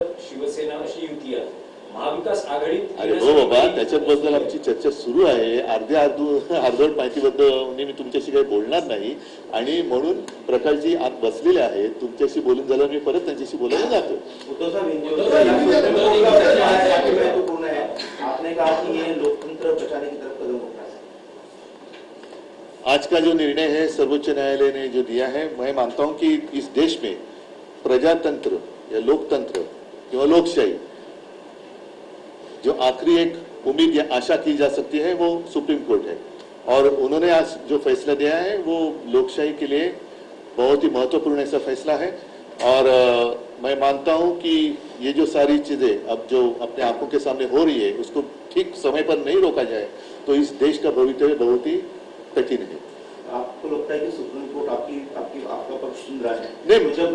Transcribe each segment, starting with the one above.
शिवसेना अशी युती आहे, महाविकास आघाडीत अरे हो बाबा, त्याच्याबद्दल आमची चर्चा सुरू आहे. अर्धवट माहितीबद्दल मी तुमच्याशी काही बोलणार नाही आणि म्हणून प्रकाशजी आत बसलेले आहेत. तुमच्याशी बोलून झालं मी परत त्यांच्याशी बोलायला जातो. आपने कहा कि ये लोकतंत्र बचाने की तरफ कदम उठा है. आज का जो निर्णय है सर्वोच्च न्यायालय ने जो दिया है, मैं मानता हूं कि इस देश में प्रजातंत्र या लोकतंत्र किंवा लोकशाही जो आखिरी एक उम्मीद या आशा की जा सकती है वो सुप्रीम कोर्ट है. और उन्होंने आज जो फैसला दिया है वो लोकशाही के लिए बहुत ही महत्वपूर्ण ऐसा फैसला है. और मैं मानता हूं कि ये जो सारी चीजें अब जो अपने आंखों के सामने हो रही है उसको ठीक समय पर नहीं रोका जाए तो इस देश का भविष्य बहुत ही कठिन है. आपको लगता है कि सुप्रीम कोर्ट आपका पक्ष सुन रहा है? नहीं, तो जब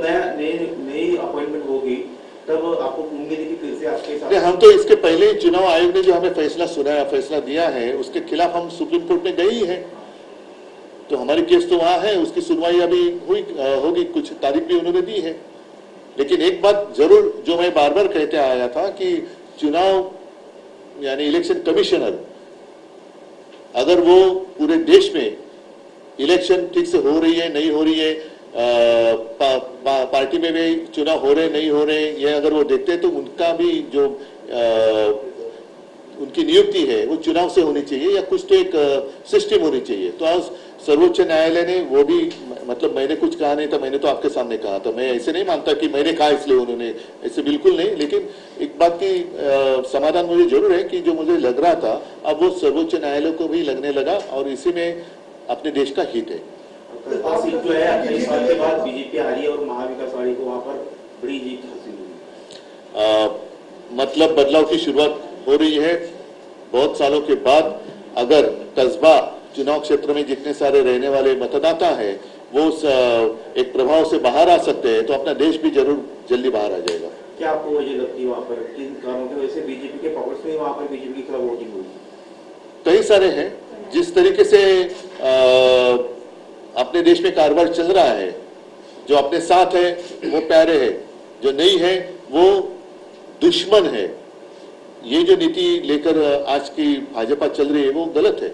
नई अपॉइंटमेंट होगी तब आपको उम्मीद है कि फिर से आपके साथ? हम तो इसके पहले चुनाव आयोग ने जो हमें फैसला दिया है उसके खिलाफ हम सुप्रीम कोर्ट में गए ही है. तो हमारी केस तो वहां है, उसकी सुनवाई अभी होगी, कुछ तारीख भी उन्होंने दी है. लेकिन एक बात जरूर जो मैं बार बार कहते आया था कि चुनाव यानी इलेक्शन कमिश्नर अगर वो पूरे देश में इलेक्शन ठीक से हो रही है नहीं हो रही है, पार्टी में भी चुनाव हो रहे नहीं हो रहे, ये अगर वो देखते हैं तो उनका भी जो उनकी नियुक्ति है वो चुनाव से होनी चाहिए या कुछ तो एक सिस्टम होनी चाहिए. तो आज सर्वोच्च न्यायालय ने वो भी, मतलब मैंने कुछ कहा नहीं था, मैंने तो आपके सामने कहा था. मैं ऐसे नहीं मानता कि मैंने कहा इसलिए उन्होंने, ऐसे बिल्कुल नहीं. लेकिन एक बात की समाधान मुझे जरूर है कि जो मुझे लग रहा था अब वो सर्वोच्च न्यायालय को भी लगने लगा और इसी में अपने देश का हित है. जो है 28 साल के बाद बीजेपी हारी और महाविकास आघाड़ी को वहां पर बड़ी जीत हासिल हुई. मतलब बदलाव की शुरुआत हो रही है. बहुत सालों के बाद अगर कस्बा चुनाव क्षेत्र में जितने सारे रहने वाले मतदाता हैं वो एक प्रभाव से बाहर आ सकते हैं तो अपना देश भी जरूर जल्दी बाहर आ जाएगा. क्या आपको वजह लगती है वहां पर, किन कारणों की वजह से बीजेपी के पॉकेट्स में वहां पर बीजेपी के खिलाफ वोटिंग हुई? कई सारे हैं. जिस तरीके से अपने देश में कारोबार चल रहा है, जो अपने साथ है वो प्यारे है, जो नहीं है वो दुश्मन है. ये जो नीति लेकर आज की भाजपा चल रही है वो गलत है.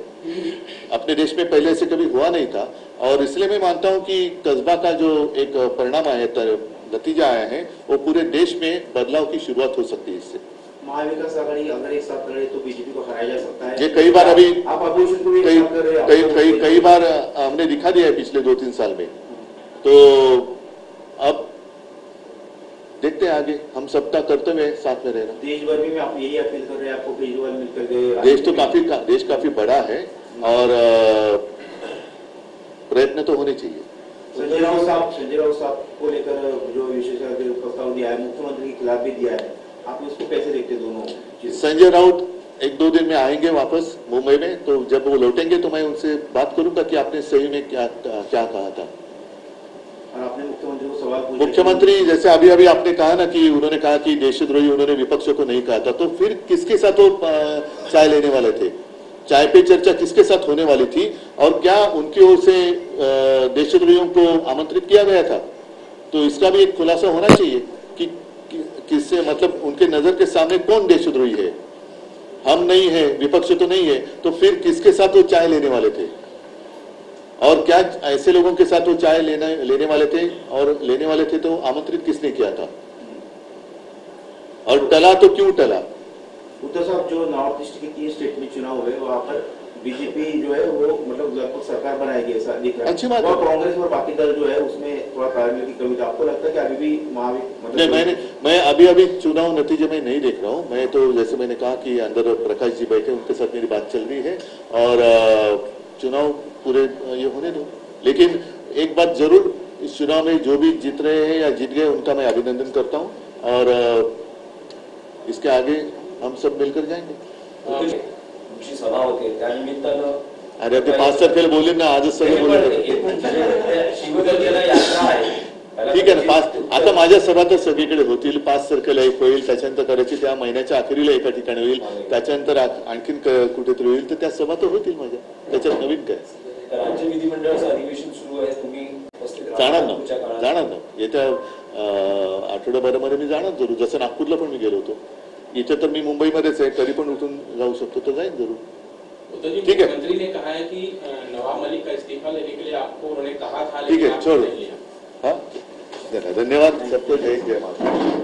अपने देश में पहले से कभी हुआ नहीं था और इसलिए मैं मानता हूं कि कस्बा का जो एक परिणाम आया, नतीजा आया है, वो पूरे देश में बदलाव की शुरुआत हो सकती है. इससे महाविकास आघाड़ी अगर एक साथ लड़े तो बीजेपी को हराया जा सकता है. ये कई बार अभी आप अपोजिशन को भी साथ कर रहे हैं, कई बार हमने दिखा दिया है पिछले 2-3 साल में. तो अब देखते हैं आगे, हम सबका कर्तव्य है साथ में रहना. देश भर में आप यही अपील कर रहे हैं, आपको केजरीवाल मिलकर गए. देश काफी बड़ा है और प्रयत्न तो होने चाहिए. संजय राउत साहब को लेकर जो विशेषज्ञ प्रस्ताव दिया है, मुख्यमंत्री के खिलाफ भी दिया है, आप उसको कैसे देखते दोनों? संजय राउत 1-2 दिन में आएंगे वापस मुंबई में, तो जब वो लौटेंगे तो मैं उनसे बात करूंगा कि आपने सही में क्या कहा था. और आपने मुख्यमंत्री को सवाल पूछा, मुख्यमंत्री जैसे अभी आपने कहा ना कि उन्होंने कहा कि देशद्रोही उन्होंने विपक्षों को नहीं कहा था, तो फिर किसके साथ वो चाय लेने वाले थे? चाय पे चर्चा किसके साथ होने वाली थी और क्या उनकी ओर से देशद्रोहियों को आमंत्रित किया गया था? तो इसका भी एक खुलासा होना चाहिए कि किससे, मतलब उनके नजर के सामने कौन देशद्रोही है. हम नहीं है, विपक्ष तो नहीं है, तो फिर किसके साथ वो चाय लेने वाले थे और क्या ऐसे लोगों के साथ वो चाय लेने वाले थे और लेने वाले थे तो आमंत्रित किसने किया था और टला तो क्यों टला? उद्धव साहब, जो नॉर्थ ईस्ट के 3 स्टेट में चुनाव हुए वहां पर बीजेपी जो है वो मतलब लगभग सरकार बनाएगी ऐसा दिख रहा है. अच्छी बात है. और कांग्रेस और बाकी दल जो है उसमें थोड़ा तालमेल की कमी. आपको लगता है कि अभी भी मतलब मैं अभी चुनाव नतीजे में नहीं देख रहा हूँ. मैं तो जैसे मैंने कहा कि अंदर प्रकाश जी बैठे, उनके साथ मेरी बात चल रही है और चुनाव पूरे ये होने दो. लेकिन एक बात जरूर, इस चुनाव में जो भी जीत रहे हैं या जीत गए उनका मैं अभिनंदन करता हूँ और इसके आगे हम सब मिलकर जाएंगे. सभा होते त्यानिमित्तानं, अरे ते 5 तारखेला बोलले ना, आजच सगळे बोलले. शिवगर्जना यात्रा आहे, ठीक आहे ना. 5 आता माझ्या सभा तर सगळीकडे होतील. 5 तारखेला एक होईल, त्याच्यानंतर करायची त्या महिन्याच्या अखेरीला एका ठिकाणी होईल, त्याच्यानंतर आणखीन कुठेतरी होईल. तर त्या सभा तर होतील माझ्या, त्याच्यात नवीन काय. राज्य विधिमंडळाचं अधिवेशन सुरू आहे, तुम्ही जाणार ना. येत्या आठवड्याभरामध्ये मी जाणार जरूर, जसं नागपूरला पण मी गेलो होतो. इथे तर मी मुंबईमध्येच आहे, कधी पण उठून जाऊ शकतो, तर जाईन जरूर. ठीक है, मंत्री ने कहा है कि नवाब मलिक का इस्तीफा लेने के लिए आपको उन्होंने कहा था, ठीक लेकिन है, आपने छोड़ो. नहीं लिया. हाँ, धन्यवाद सबको. जय जय माता.